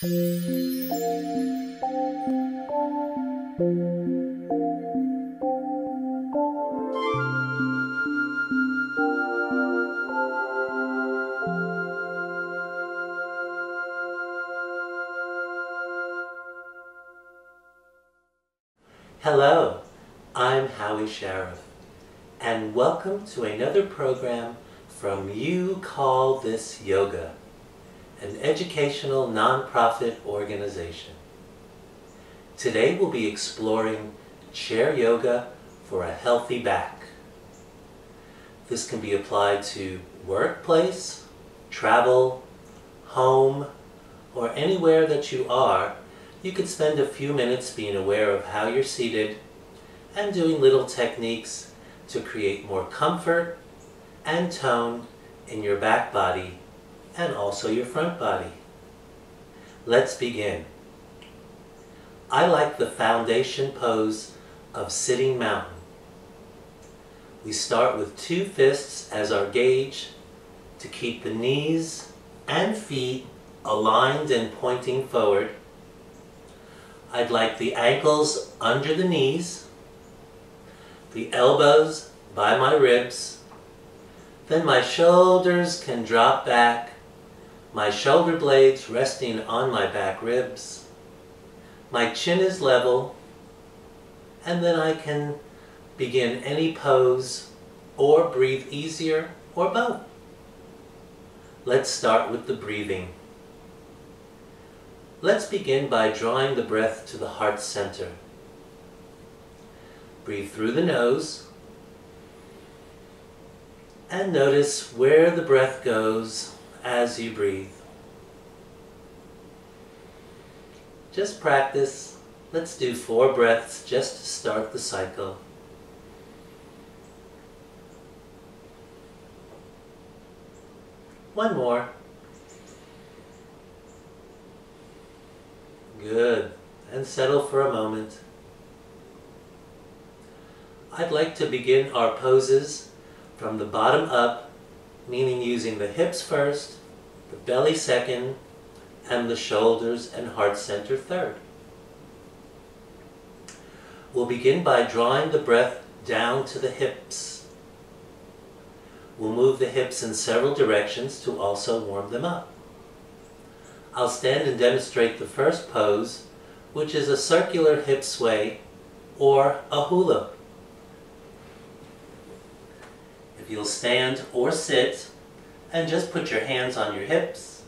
Hello, I'm Howie Sheriff, and welcome to another program from You Call This Yoga, an educational nonprofit organization. Today we'll be exploring chair yoga for a healthy back. This can be applied to workplace, travel, home, or anywhere that you are. You could spend a few minutes being aware of how you're seated and doing little techniques to create more comfort and tone in your back body and also your front body. Let's begin. I like the foundation pose of sitting mountain. We start with 2 fists as our gauge to keep the knees and feet aligned and pointing forward. I'd like the ankles under the knees, the elbows by my ribs, then my shoulders can drop back, my shoulder blades resting on my back ribs, my chin is level, and then I can begin any pose or breathe easier or both. Let's start with the breathing. Let's begin by drawing the breath to the heart center. Breathe through the nose and notice where the breath goes as you breathe. Just practice. Let's do 4 breaths just to start the cycle. One more. Good. And settle for a moment. I'd like to begin our poses from the bottom up, meaning using the hips first, the belly second, and the shoulders and heart center third. We'll begin by drawing the breath down to the hips. We'll move the hips in several directions to also warm them up. I'll stand and demonstrate the first pose, which is a circular hip sway or a hula. If you'll stand or sit and just put your hands on your hips,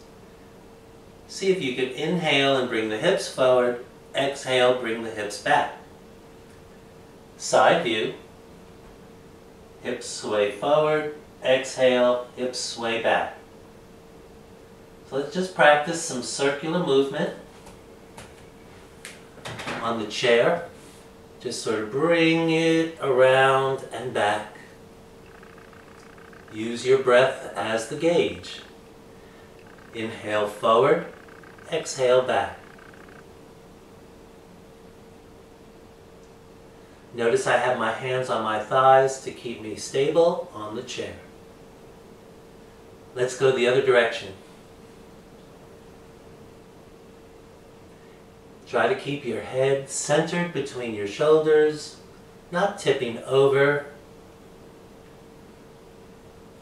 see if you can inhale and bring the hips forward, exhale, bring the hips back. Side view, hips sway forward, exhale, hips sway back. So let's just practice some circular movement on the chair. Just sort of bring it around and back. Use your breath as the gauge. Inhale forward, exhale back. Notice I have my hands on my thighs to keep me stable on the chair. Let's go the other direction. Try to keep your head centered between your shoulders, not tipping over.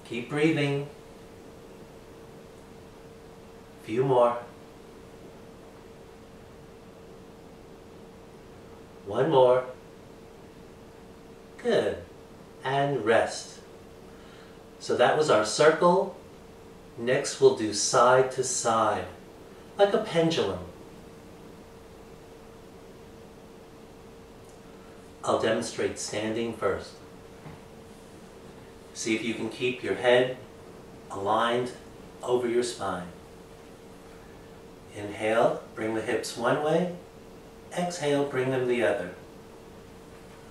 Keep breathing. A few more. One more. Good. And rest. So that was our circle. Next we'll do side to side, like a pendulum. I'll demonstrate standing first. See if you can keep your head aligned over your spine. Inhale, bring the hips one way. Exhale, bring them the other.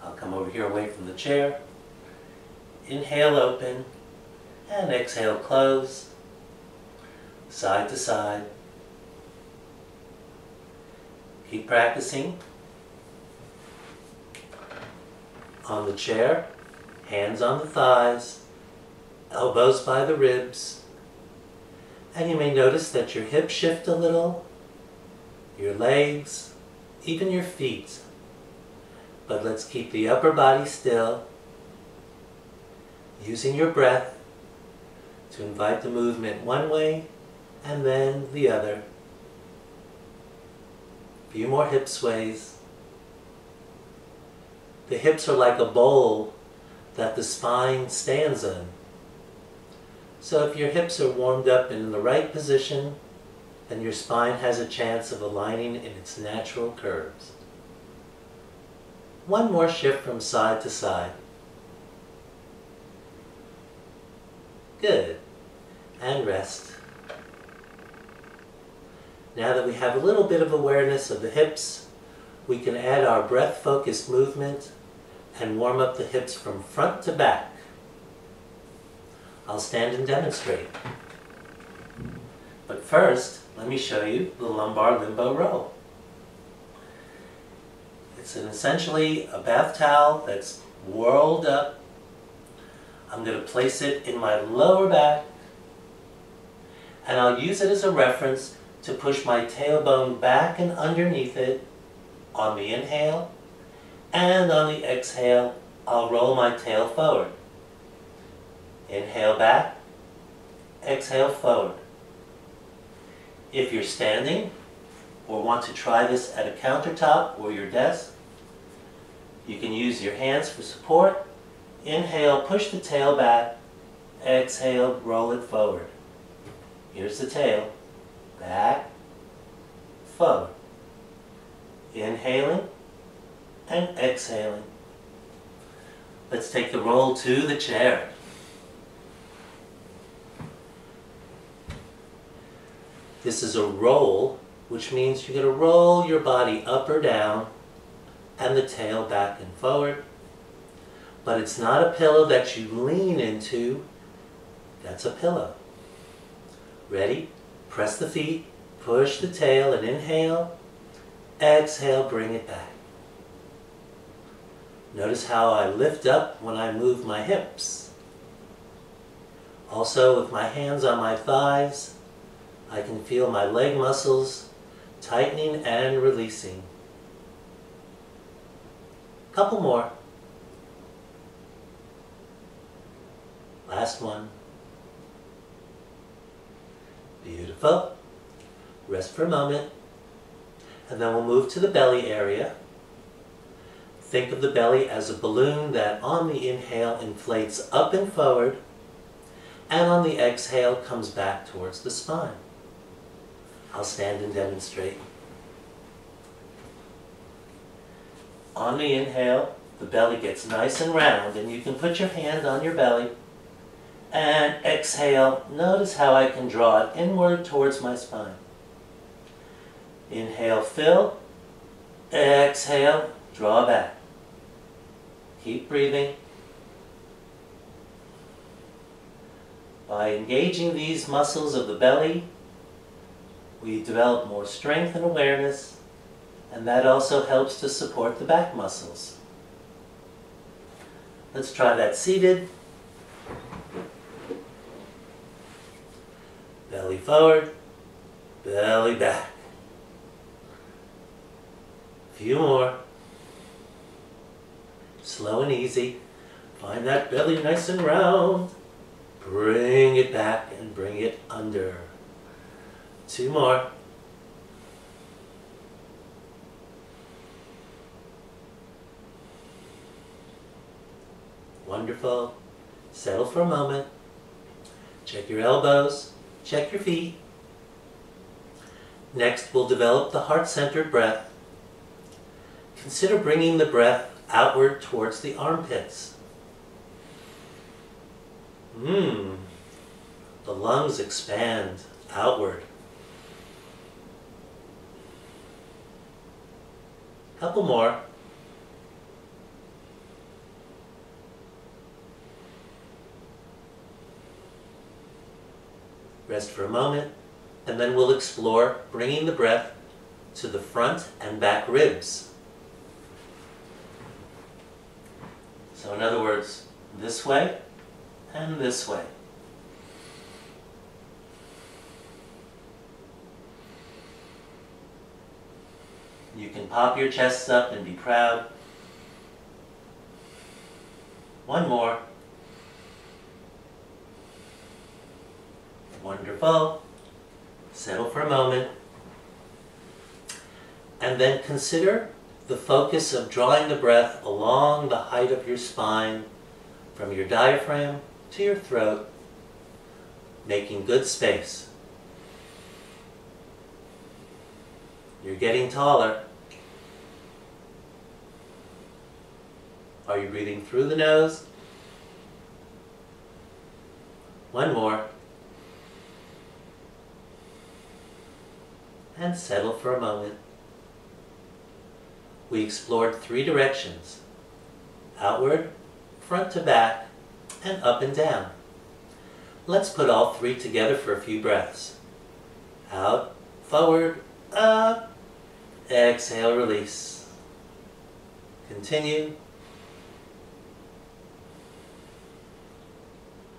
I'll come over here away from the chair. Inhale, open, and exhale, close. Side to side. Keep practicing. On the chair, hands on the thighs, elbows by the ribs, and you may notice that your hips shift a little your legs, even your feet. But let's keep the upper body still, using your breath to invite the movement one way and then the other. A few more hip sways. The hips are like a bowl that the spine stands in. So if your hips are warmed up in the right position, then your spine has a chance of aligning in its natural curves. One more shift from side to side. Good. And rest. Now that we have a little bit of awareness of the hips, we can add our breath-focused movement and warm up the hips from front to back. I'll stand and demonstrate. But first, let me show you the lumbar limbo roll. It's essentially a bath towel that's whirled up. I'm going to place it in my lower back, and I'll use it as a reference to push my tailbone back and underneath it on the inhale, and on the exhale, I'll roll my tail forward. Inhale back, exhale forward. If you're standing or want to try this at a countertop or your desk, you can use your hands for support. Inhale, push the tail back. Exhale, roll it forward. Here's the tail. Back, forward. Inhaling and exhaling. Let's take the roll to the chair. This is a roll, which means you're going to roll your body up or down and the tail back and forward. But it's not a pillow that you lean into. That's a pillow. Ready? Press the feet, push the tail and inhale. Exhale, bring it back. Notice how I lift up when I move my hips. Also, with my hands on my thighs, I can feel my leg muscles tightening and releasing. Couple more. Last one. Beautiful. Rest for a moment. And then we'll move to the belly area. Think of the belly as a balloon that on the inhale inflates up and forward, and on the exhale comes back towards the spine. I'll stand and demonstrate. On the inhale, the belly gets nice and round, and you can put your hand on your belly. And exhale, notice how I can draw it inward towards my spine. Inhale, fill. Exhale, draw back. Keep breathing. By engaging these muscles of the belly, we develop more strength and awareness, and that also helps to support the back muscles. Let's try that seated. Belly forward, belly back. A few more. Slow and easy. Find that belly nice and round. Bring it back and bring it under. 2 more. Wonderful. Settle for a moment. Check your elbows. Check your feet. Next, we'll develop the heart-centered breath. Consider bringing the breath outward towards the armpits. The lungs expand outward. Couple more. Rest for a moment, and then we'll explore bringing the breath to the front and back ribs. So in other words, this way and this way. You can pop your chests up and be proud. One more. Wonderful. Settle for a moment. And then consider the focus of drawing the breath along the height of your spine, from your diaphragm to your throat, making good space. You're getting taller. Are you breathing through the nose? One more. And settle for a moment. We explored 3 directions: outward, front to back, and up and down. Let's put all 3 together for a few breaths. Out, forward, up. Exhale, release. Continue.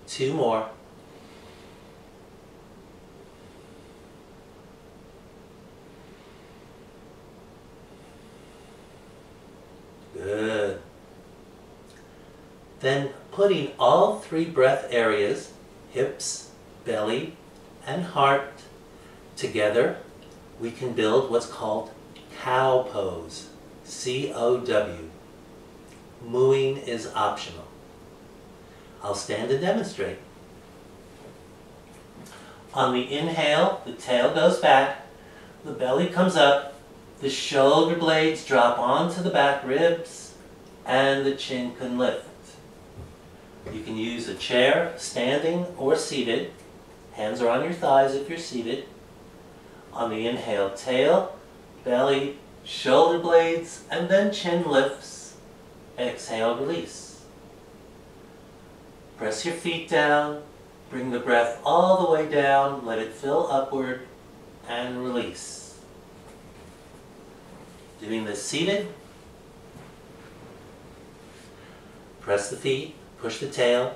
2 more. Good. Then putting all 3 breath areas, hips, belly, and heart, together, we can build what's called cow pose. C-O-W. Mooing is optional. I'll stand and demonstrate. On the inhale, the tail goes back, the belly comes up, the shoulder blades drop onto the back ribs, and the chin can lift. You can use a chair, standing or seated. Hands are on your thighs if you're seated. On the inhale, tail, belly, shoulder blades, and then chin lifts. Exhale, release. Press your feet down, bring the breath all the way down, let it fill upward, and release. Doing this seated. Press the feet, push the tail,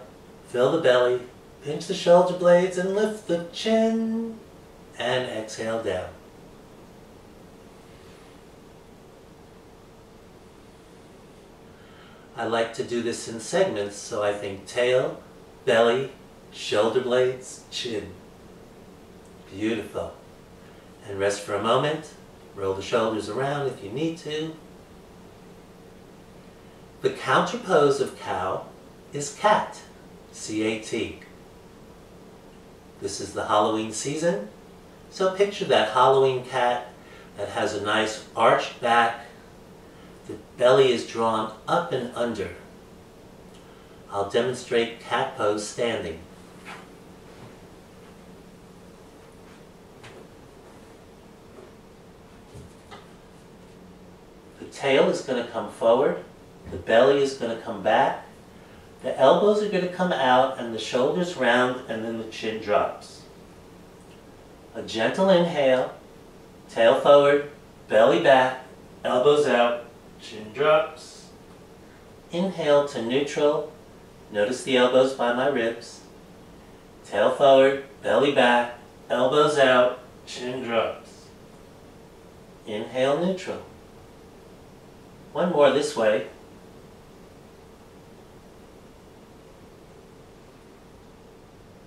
fill the belly, pinch the shoulder blades, and lift the chin, and exhale down. I like to do this in segments, so I think tail, belly, shoulder blades, chin. Beautiful. And rest for a moment. Roll the shoulders around if you need to. The counter pose of cow is cat, C-A-T. This is the Halloween season, so picture that Halloween cat that has a nice arched back. The belly is drawn up and under. I'll demonstrate cat pose standing. The tail is going to come forward, the belly is going to come back, the elbows are going to come out and the shoulders round, and then the chin drops. A gentle inhale, tail forward, belly back, elbows out, chin drops. Inhale to neutral, notice the elbows by my ribs. Tail forward, belly back, elbows out, chin drops. Inhale, neutral. One more this way.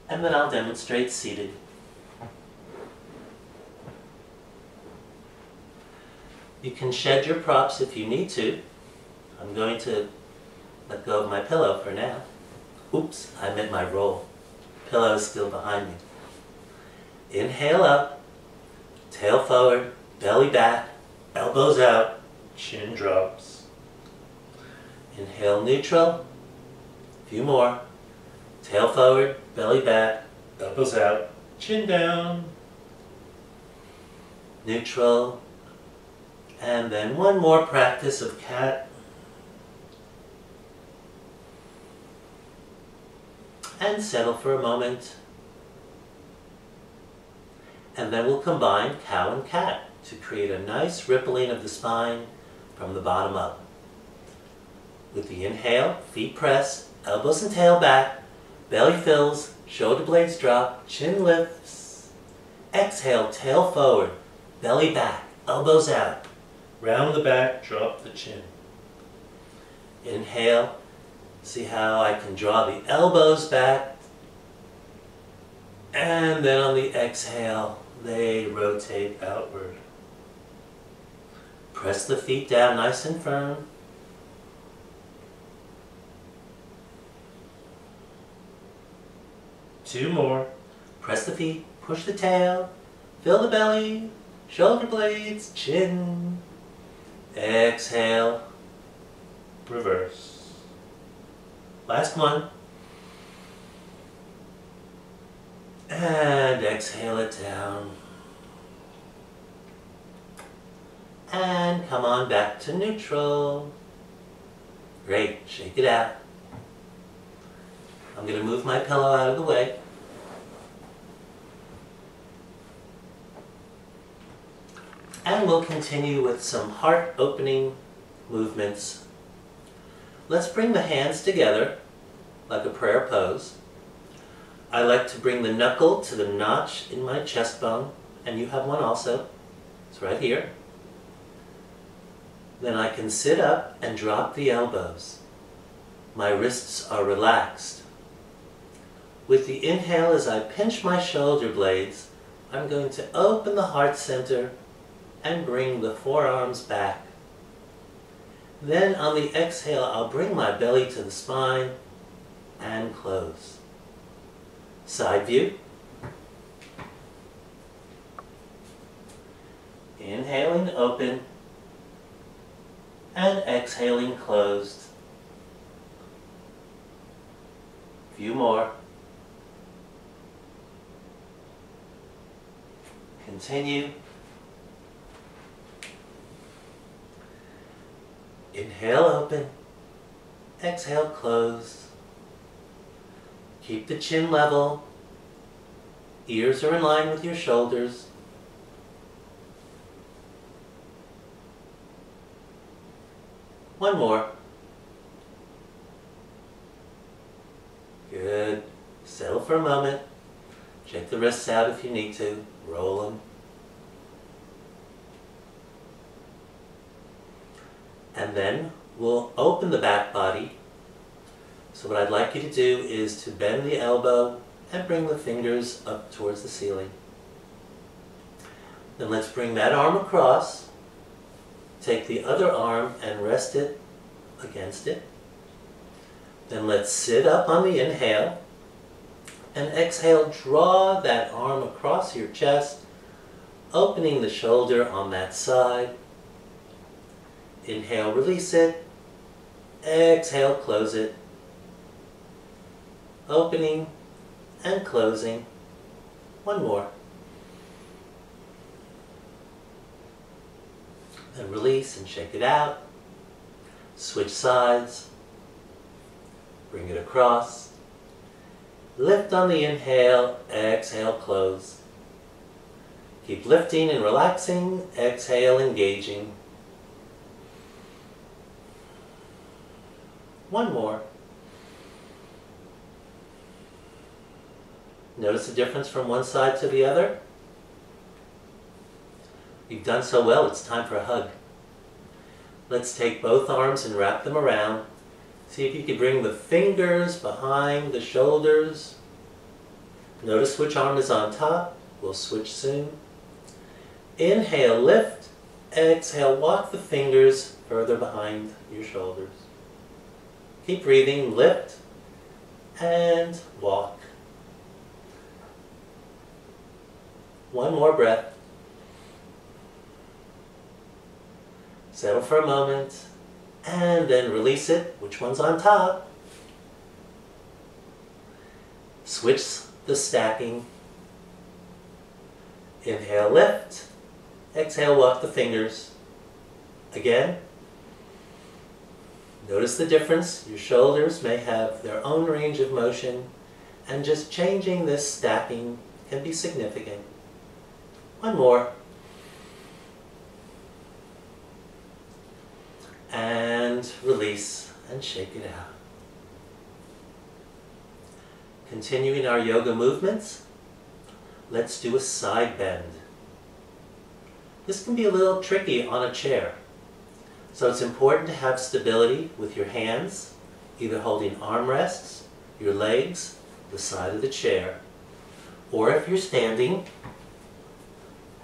And then I'll demonstrate seated. You can shed your props if you need to. I'm going to let go of my pillow for now. Oops, I meant my roll. Pillow is still behind me. Inhale up, tail forward, belly back, elbows out, chin drops. Inhale, neutral. A few more. Tail forward, belly back, elbows out, chin down. Neutral. And then one more practice of cat. And settle for a moment. And then we'll combine cow and cat to create a nice rippling of the spine from the bottom up. With the inhale, feet press, elbows and tail back, belly fills, shoulder blades drop, chin lifts. Exhale, tail forward, belly back, elbows out, Round the back, drop the chin. Inhale. See how I can draw the elbows back. And then on the exhale, they rotate outward. Press the feet down nice and firm. Two more. Press the feet, push the tail, fill the belly, shoulder blades, chin. Exhale, reverse. Last one. And exhale it down. And come on back to neutral. Great, shake it out. I'm going to move my pillow out of the way. And we'll continue with some heart opening movements. Let's bring the hands together like a prayer pose. I like to bring the knuckle to the notch in my chest bone, and you have one also. It's right here. Then I can sit up and drop the elbows. My wrists are relaxed. With the inhale, as I pinch my shoulder blades, I'm going to open the heart center and bring the forearms back. Then on the exhale, I'll bring my belly to the spine and close. Side view. Inhaling, open, and exhaling, closed. A few more. Continue. Inhale, open. Exhale, close. Keep the chin level. Ears are in line with your shoulders. One more. Good. Settle for a moment. Check the wrists out if you need to. Roll them. And then we'll open the back body. So what I'd like you to do is to bend the elbow and bring the fingers up towards the ceiling. Then let's bring that arm across. Take the other arm and rest it against it. Then let's sit up on the inhale. And exhale, draw that arm across your chest, opening the shoulder on that side. Inhale, release it. Exhale, close it. Opening and closing. One more. Then release and shake it out. Switch sides. Bring it across. Lift on the inhale. Exhale, close. Keep lifting and relaxing. Exhale, engaging. One more. Notice the difference from one side to the other? You've done so well, it's time for a hug. Let's take both arms and wrap them around. See if you can bring the fingers behind the shoulders. Notice which arm is on top. We'll switch soon. Inhale, lift. Exhale, walk the fingers further behind your shoulders. Keep breathing, lift, and walk. One more breath. Settle for a moment, and then release it. Which one's on top? Switch the stacking. Inhale, lift. Exhale, walk the fingers. Again. Notice the difference. Your shoulders may have their own range of motion, and just changing this stacking can be significant. One more. And release and shake it out. Continuing our yoga movements, let's do a side bend. This can be a little tricky on a chair. So it's important to have stability with your hands, either holding armrests, your legs, the side of the chair, or if you're standing,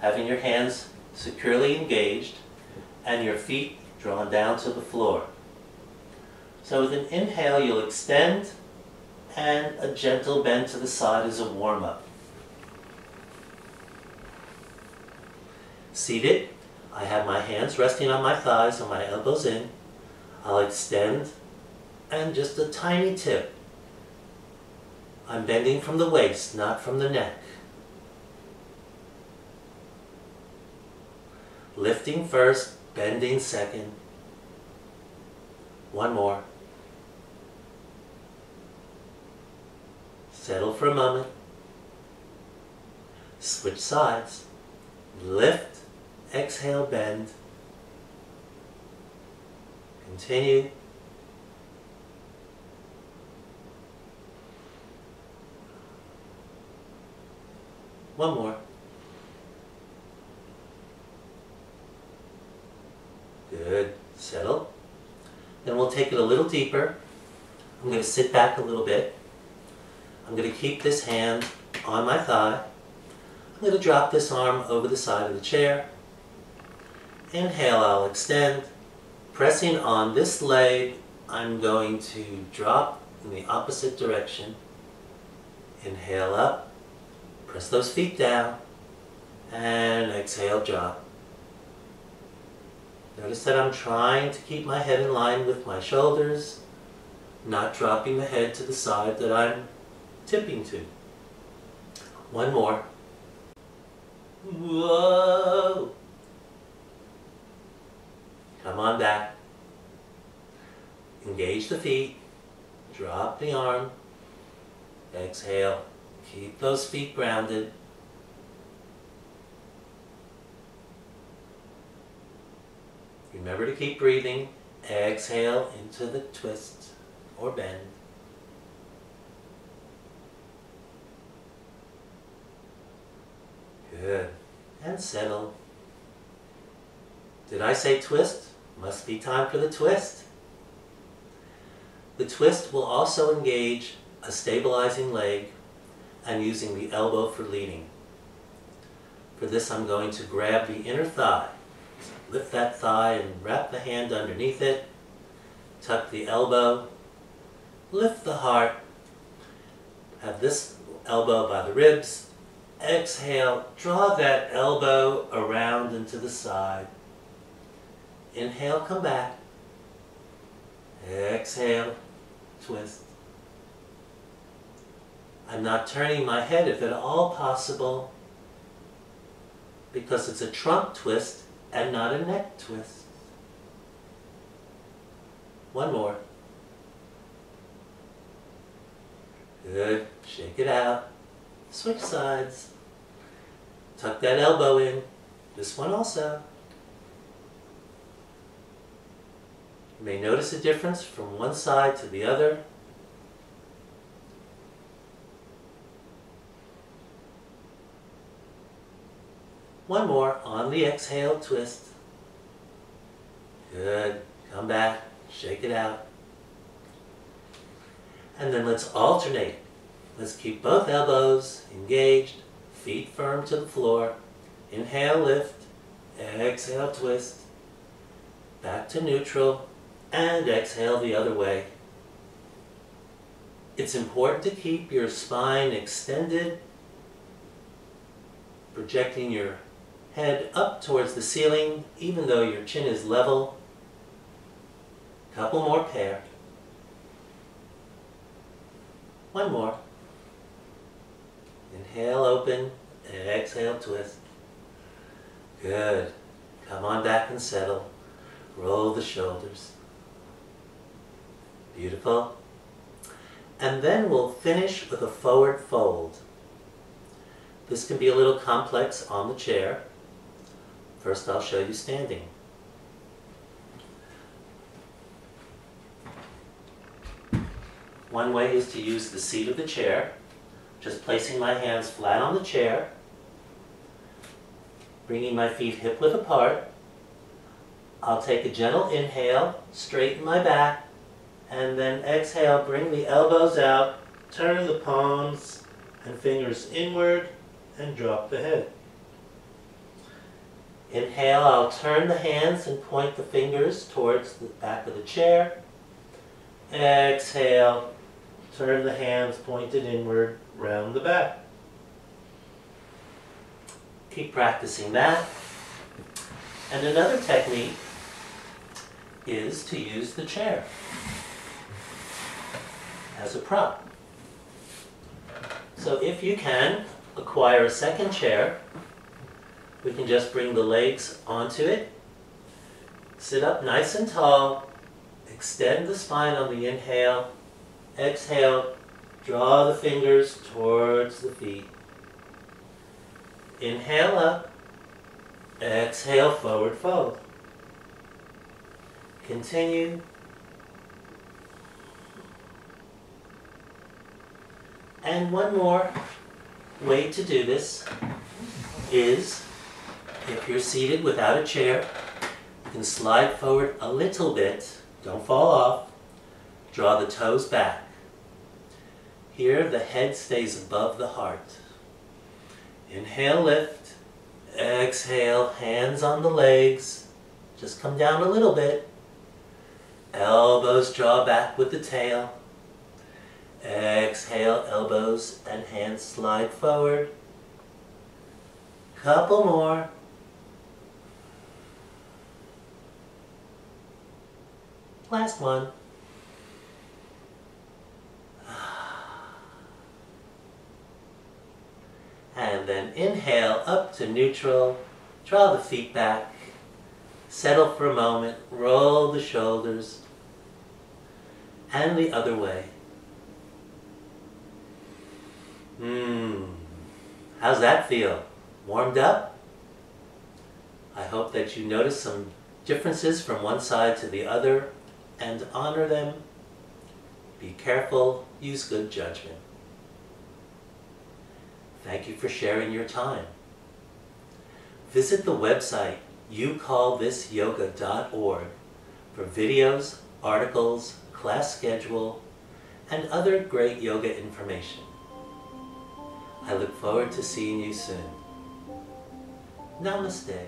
having your hands securely engaged and your feet drawn down to the floor. So with an inhale, you'll extend, and a gentle bend to the side as a warm-up. Seated, I have my hands resting on my thighs and my elbows in. I'll extend, and just a tiny tip. I'm bending from the waist, not from the neck. Lifting first, bending second. One more. Settle for a moment. Switch sides. Lift, exhale, bend. Continue. One more. Good. Settle. Then we'll take it a little deeper. I'm going to sit back a little bit. I'm going to keep this hand on my thigh. I'm going to drop this arm over the side of the chair. Inhale, I'll extend. Pressing on this leg, I'm going to drop in the opposite direction. Inhale up. Press those feet down. And exhale, drop. Notice that I'm trying to keep my head in line with my shoulders, not dropping the head to the side that I'm tipping to. One more. Whoa! Come on back. Engage the feet. Drop the arm. Exhale. Keep those feet grounded. Remember to keep breathing. Exhale into the twist or bend. Good. And settle. Did I say twist? Must be time for the twist. The twist will also engage a stabilizing leg and using the elbow for leading. For this, I'm going to grab the inner thigh. Lift that thigh and wrap the hand underneath it. Tuck the elbow. Lift the heart. Have this elbow by the ribs. Exhale, draw that elbow around and to the side. Inhale, come back. Exhale, twist. I'm not turning my head if at all possible, because it's a trunk twist and not a neck twist. One more. Good. Shake it out. Switch sides. Tuck that elbow in. This one also. You may notice a difference from one side to the other. One more on the exhale, twist. Good. Come back. Shake it out. And then let's alternate. Let's keep both elbows engaged, feet firm to the floor. Inhale, lift. Exhale, twist. Back to neutral. And exhale the other way. It's important to keep your spine extended, projecting your head up towards the ceiling, even though your chin is level. Couple more pair. One more. Inhale, open. Exhale, twist. Good. Come on back and settle. Roll the shoulders. Beautiful. And then we'll finish with a forward fold. This can be a little complex on the chair. First, I'll show you standing. One way is to use the seat of the chair, just placing my hands flat on the chair, bringing my feet hip width apart. I'll take a gentle inhale, straighten my back, and then exhale, bring the elbows out, turn the palms and fingers inward, and drop the head. Inhale, I'll turn the hands and point the fingers towards the back of the chair. Exhale, turn the hands pointed inward, round the back. Keep practicing that. And another technique is to use the chair as a prop. So if you can acquire a second chair, we can just bring the legs onto it, sit up nice and tall, extend the spine on the inhale, exhale, draw the fingers towards the feet. Inhale up, exhale, forward fold. Continue. And one more way to do this is, if you're seated without a chair, you can slide forward a little bit, don't fall off, draw the toes back. Here the head stays above the heart. Inhale, lift, exhale, hands on the legs, just come down a little bit. Elbows draw back with the tail. Exhale, elbows and hands slide forward. Couple more. Last one. And then inhale up to neutral. Draw the feet back. Settle for a moment. Roll the shoulders. And the other way. How's that feel? Warmed up? I hope that you notice some differences from one side to the other and honor them. Be careful, use good judgment. Thank you for sharing your time. Visit the website youcallthisyoga.org for videos, articles, class schedule, and other great yoga information. I look forward to seeing you soon. Namaste.